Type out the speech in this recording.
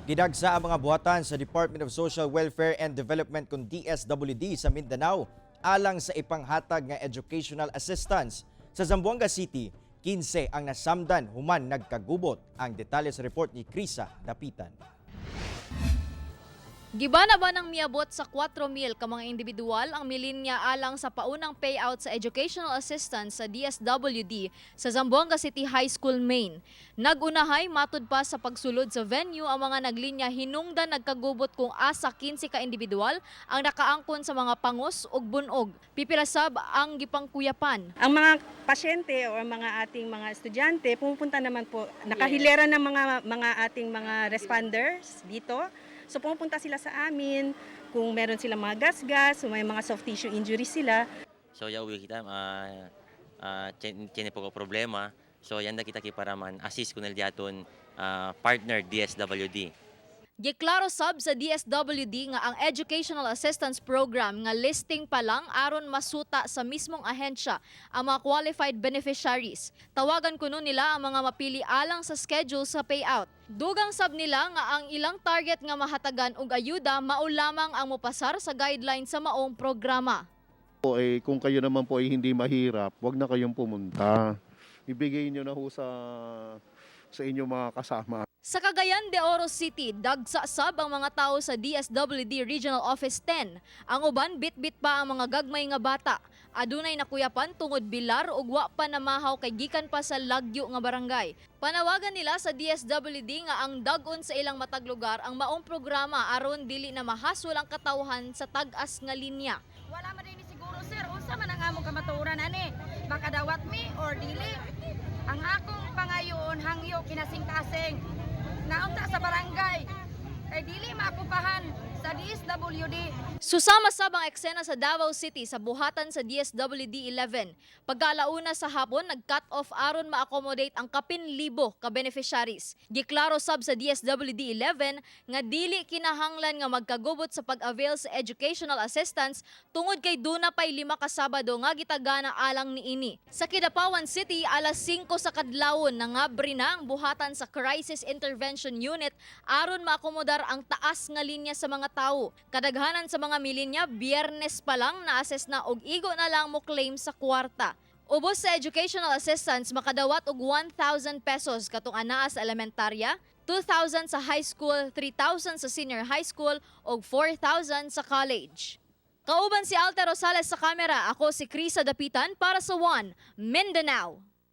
Gidagsa ang mga buhatan sa Department of Social Welfare and Development kung DSWD sa Mindanao alang sa ipanghatag nga educational assistance. Sa Zamboanga City, 15 ang nasamdan human nagkagubot. Ang detalye sa report ni Krisa Dapitan. Gibana ba ng miabot sa 4,000 ka mga individual ang milinya alang sa paunang payout sa educational assistance sa DSWD sa Zamboanga City High School, Maine. Nagunahay matud pa sa pagsulod sa venue ang mga naglinya hinungdan nagkagubot kung asa 15 ka individual ang nakaangkon sa mga pangos ug bunog. Pipilasab ang gipangkuyapan. Ang mga pasyente o mga ating mga estudyante pumupunta naman po nakahilera ng mga ating mga responders dito. So pumupunta sila sa amin kung meron silang mga gas-gas, o may mga soft tissue injury sila. So yawi kita tiene poco problema. So yanda kita kiparaman assist kunel diaton partner DSWD. Giklaro sab sa DSWD nga ang Educational Assistance Program nga listing pa lang aron masuta sa mismong ahensya ang mga qualified beneficiaries. Tawagan kuno nila ang mga mapili alang sa schedule sa payout. Dugang sab nila nga ang ilang target nga mahatagan og ayuda mao lamang ang mopasar sa guideline sa maong programa. Kung kayo naman po ay hindi mahirap, wag na kayong pumunta. Ibigay niyo na ho sa inyong mga kasama. Sa Cagayan de Oro City, dagsa sab ang mga tao sa DSWD Regional Office 10. Ang uban bitbit pa ang mga gagmay nga bata. Adunay nakuyapan tungod bilar ug wa pa namahaw kay gikan pa sa lagyo nga barangay. Panawagan nila sa DSWD nga ang dag-on sa ilang matag lugar ang maong programa aron dili na mahasol ang katawhan sa tag-as nga linya. Wala man din siguro sir, unsa man ang among kamatuoran ani? Makadawat mi or dili? Ang akong pangayon hangyo kinasing-kasing. Naunta sa barangay. Kay dili maakupahan sa DSWD. Susama sab ang eksena sa Davao City sa buhatan sa DSWD 11. Pagkalauna sa hapon, nag-cut off aron ma-accommodate ang 10,000 ka beneficiaries. Giklaro sab sa DSWD 11 nga dili kinahanglan nga magkagubot sa pag-avail sa educational assistance tungod kay duna pay 5 ka Sabado nga gitagana alang niini. Sa Kidapawan City, alas 5 sa kadlawon nangabri na ang buhatan sa Crisis Intervention Unit aron ma-akomodar ang taas nga linya sa mga tao. Kadaghanan sa mga milinya, Biyernes pa lang na-assess na og igo na lang mo claim sa kwarta. Ubos sa educational assistance, makadawat og 1,000 pesos katong anaa sa elementarya, 2,000 sa high school, 3,000 sa senior high school, og 4,000 sa college. Kauban si Alta Rosales sa kamera, ako si Krisa Dapitan para sa One Mindanao.